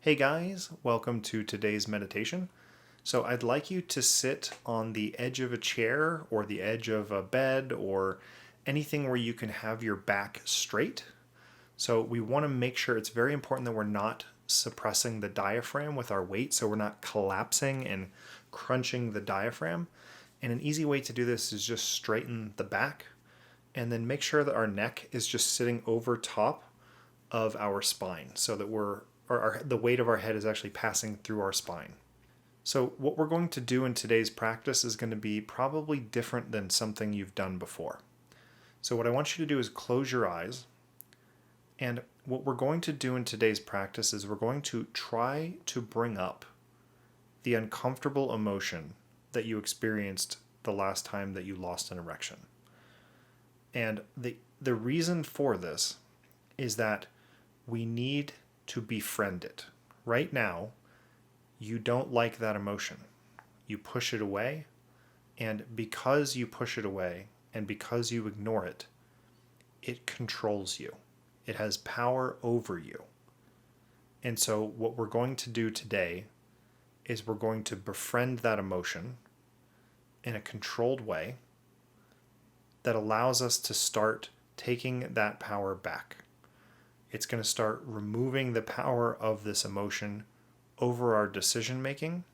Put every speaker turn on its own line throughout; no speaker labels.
Hey guys, welcome to today's meditation. So I'd like you to sit on the edge of a chair or the edge of a bed or anything where you can have your back straight. So we want to make sure it's very important that we're not suppressing the diaphragm with our weight, so we're not collapsing and crunching the diaphragm. And an easy way to do this is just straighten the back and then make sure that our neck is just sitting over top of our spine so that the weight of our head is actually passing through our spine. So what we're going to do in today's practice is going to be probably different than something you've done before. So what I want you to do is close your eyes, and what we're going to do in today's practice is we're going to try to bring up the uncomfortable emotion that you experienced the last time that you lost an erection. And the reason for this is that we need to befriend it. Right now, you don't like that emotion. You push it away, and because you push it away and because you ignore it, it controls you. It has power over you. And so what we're going to do today is we're going to befriend that emotion in a controlled way that allows us to start taking that power back. It's going to start removing the power of this emotion over our decision making.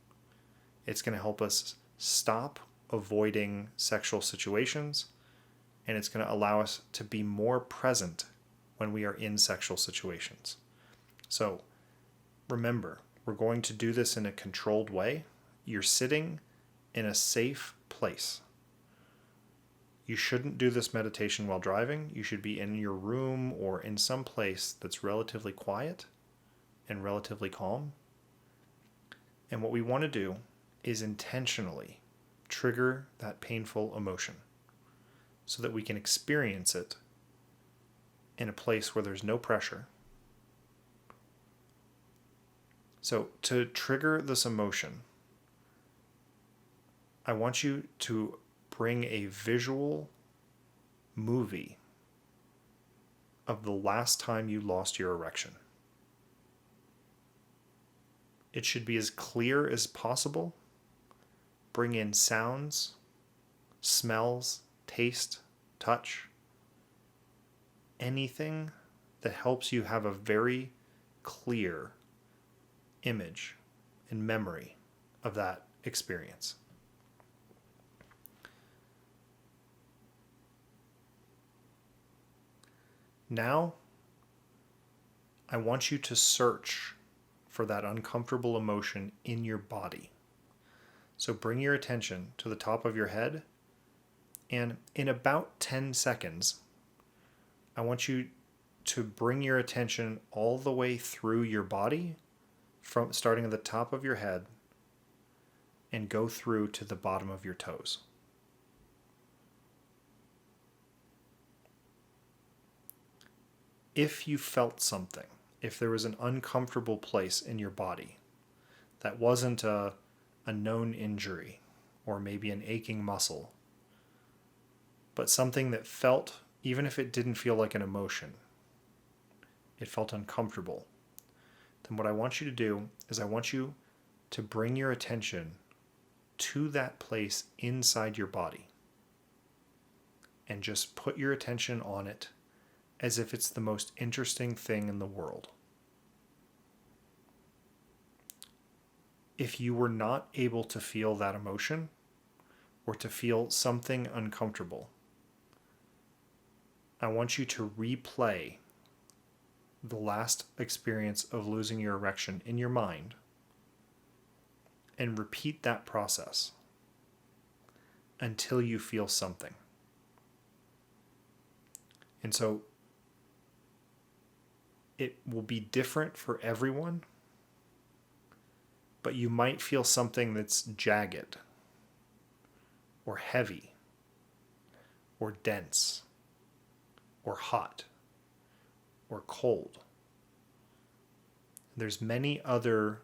It's going to help us stop avoiding sexual situations, and it's going to allow us to be more present when we are in sexual situations. So remember, we're going to do this in a controlled way. You're sitting in a safe place. You shouldn't do this meditation while driving. You should be in your room or in some place that's relatively quiet and relatively calm. And what we want to do is intentionally trigger that painful emotion so that we can experience it in a place where there's no pressure. So to trigger this emotion, I want you to bring a visual movie of the last time you lost your erection. It should be as clear as possible. Bring in sounds, smells, taste, touch, anything that helps you have a very clear image and memory of that experience. Now, I want you to search for that uncomfortable emotion in your body. So bring your attention to the top of your head, and in about 10 seconds, I want you to bring your attention all the way through your body, from starting at the top of your head and go through to the bottom of your toes. If you felt something, if there was an uncomfortable place in your body that wasn't a known injury or maybe an aching muscle, but something that felt, even if it didn't feel like an emotion, it felt uncomfortable, then what I want you to do is I want you to bring your attention to that place inside your body and just put your attention on it as if it's the most interesting thing in the world. If you were not able to feel that emotion or to feel something uncomfortable, I want you to replay the last experience of losing your erection in your mind and repeat that process until you feel something. And so it will be different for everyone, but you might feel something that's jagged or heavy or dense or hot or cold. There's many other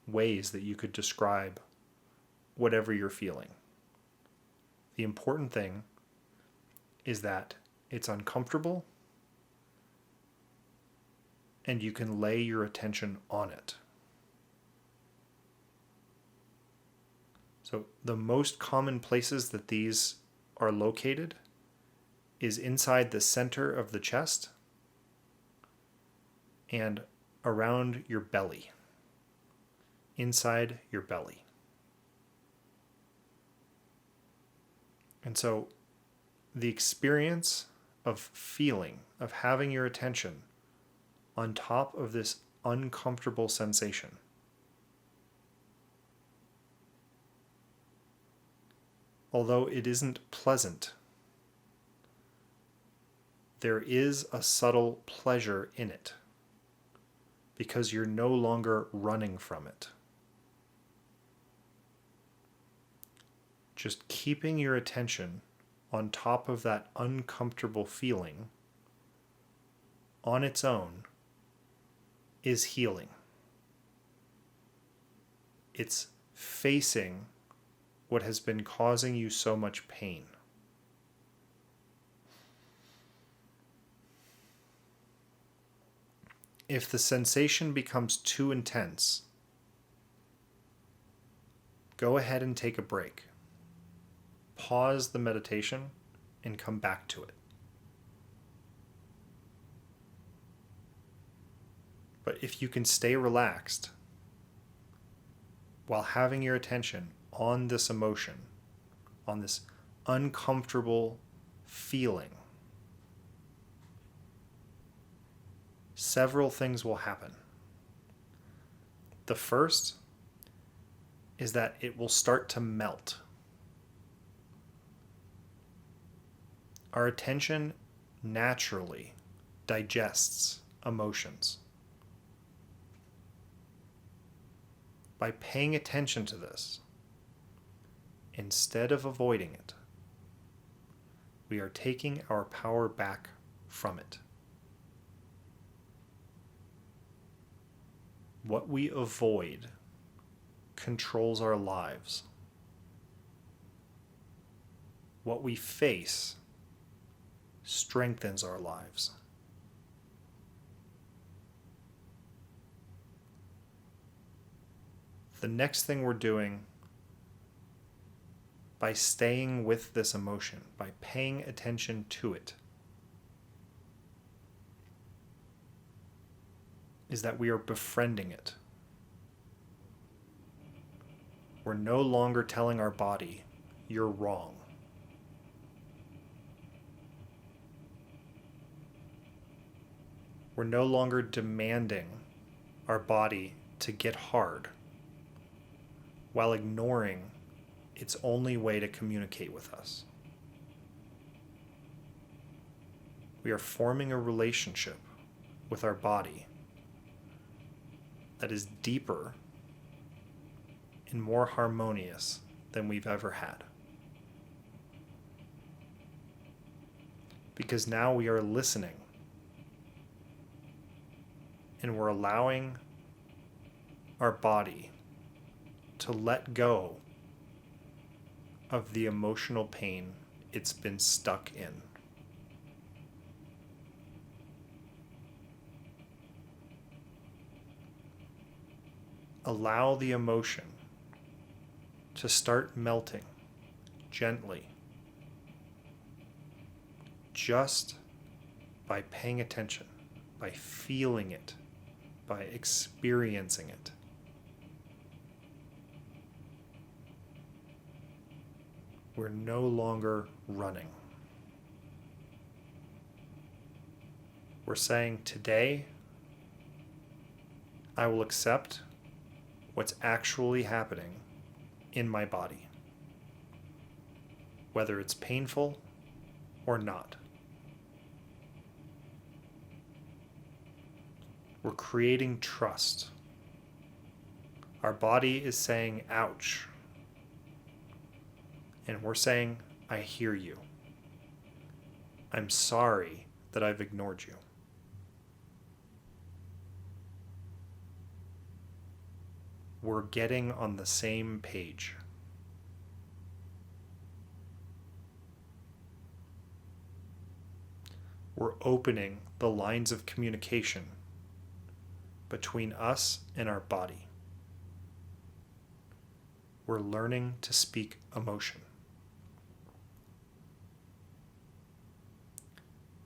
ways that you could describe whatever you're feeling. The important thing is that it's uncomfortable and you can lay your attention on it. So the most common places that these are located is inside the center of the chest and around your belly, inside your belly. And so the experience of feeling, of having your attention on top of this uncomfortable sensation, although it isn't pleasant, there is a subtle pleasure in it because you're no longer running from it. Just keeping your attention on top of that uncomfortable feeling on its own is healing. It's facing what has been causing you so much pain. If the sensation becomes too intense, go ahead and take a break. Pause the meditation and come back to it. But if you can stay relaxed while having your attention on this emotion, on this uncomfortable feeling, several things will happen. The first is that it will start to melt. Our attention naturally digests emotions. By paying attention to this, instead of avoiding it, we are taking our power back from it. What we avoid controls our lives. What we face strengthens our lives. The next thing we're doing by staying with this emotion, by paying attention to it, is that we are befriending it. We're no longer telling our body, you're wrong. We're no longer demanding our body to get hard while ignoring its only way to communicate with us. We are forming a relationship with our body that is deeper and more harmonious than we've ever had. Because now we are listening and we're allowing our body to let go of the emotional pain it's been stuck in. Allow the emotion to start melting gently, just by paying attention, by feeling it, by experiencing it. We're no longer running. We're saying, today, I will accept what's actually happening in my body, whether it's painful or not. We're creating trust. Our body is saying, ouch. And we're saying, I hear you. I'm sorry that I've ignored you. We're getting on the same page. We're opening the lines of communication between us and our body. We're learning to speak emotion.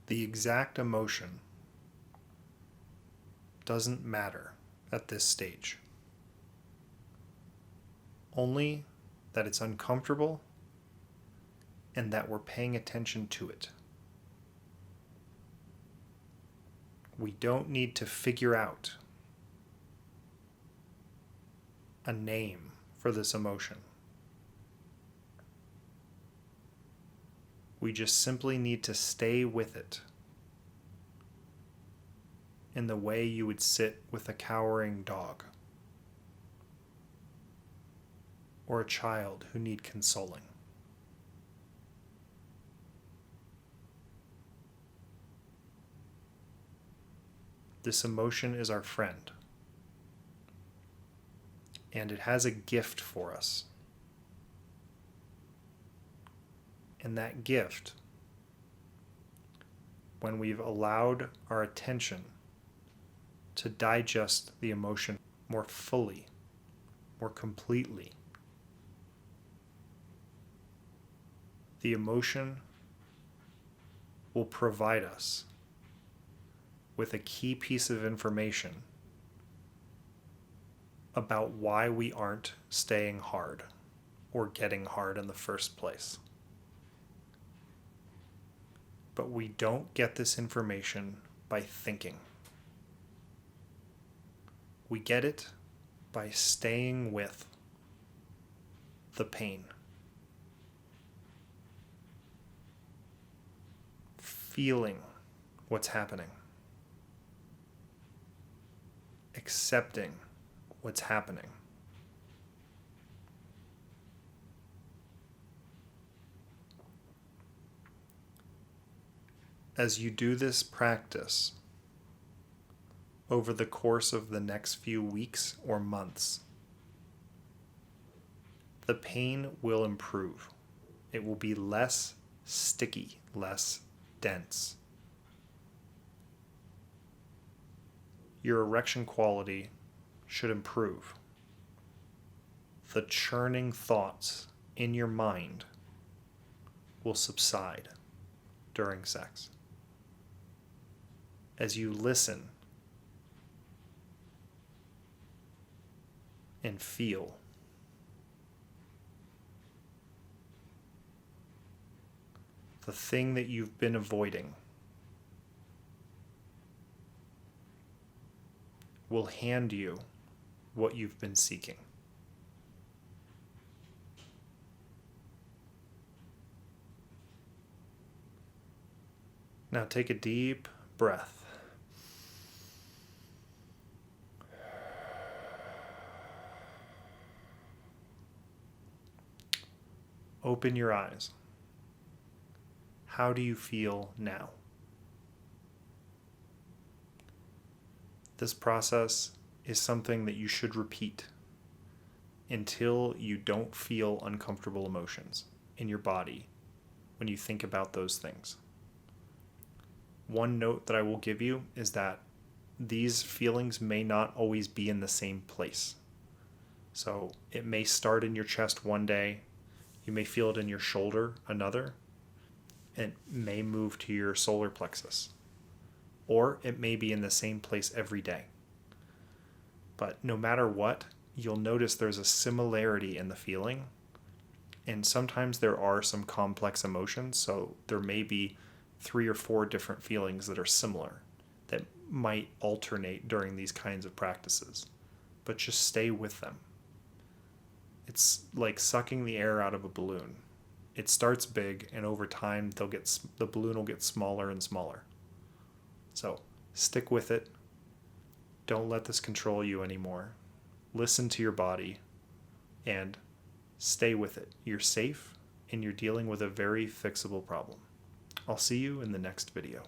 The exact emotion doesn't matter at this stage. Only that it's uncomfortable and that we're paying attention to it. We don't need to figure out a name for this emotion. We just simply need to stay with it in the way you would sit with a cowering dog or a child who need consoling. This emotion is our friend, and it has a gift for us. And that gift, when we've allowed our attention to digest the emotion more fully, more completely, the emotion will provide us with a key piece of information about why we aren't staying hard or getting hard in the first place. But we don't get this information by thinking. We get it by staying with the pain. Feeling what's happening. Accepting what's happening. As you do this practice over the course of the next few weeks or months, the pain will improve. It will be less sticky, less dense. Your erection quality should improve. The churning thoughts in your mind will subside during sex. As you listen and feel, the thing that you've been avoiding will hand you what you've been seeking. Now take a deep breath. Open your eyes. How do you feel now? This process is something that you should repeat until you don't feel uncomfortable emotions in your body when you think about those things. One note that I will give you is that these feelings may not always be in the same place. So it may start in your chest one day, you may feel it in your shoulder another, and it may move to your solar plexus. Or it may be in the same place every day. But no matter what, you'll notice there's a similarity in the feeling. And sometimes there are some complex emotions, so there may be 3 or 4 different feelings that are similar that might alternate during these kinds of practices. But just stay with them. It's like sucking the air out of a balloon. It starts big, and over time the balloon will get smaller and smaller. So stick with it. Don't let this control you anymore. Listen to your body and stay with it. You're safe and you're dealing with a very fixable problem. I'll see you in the next video.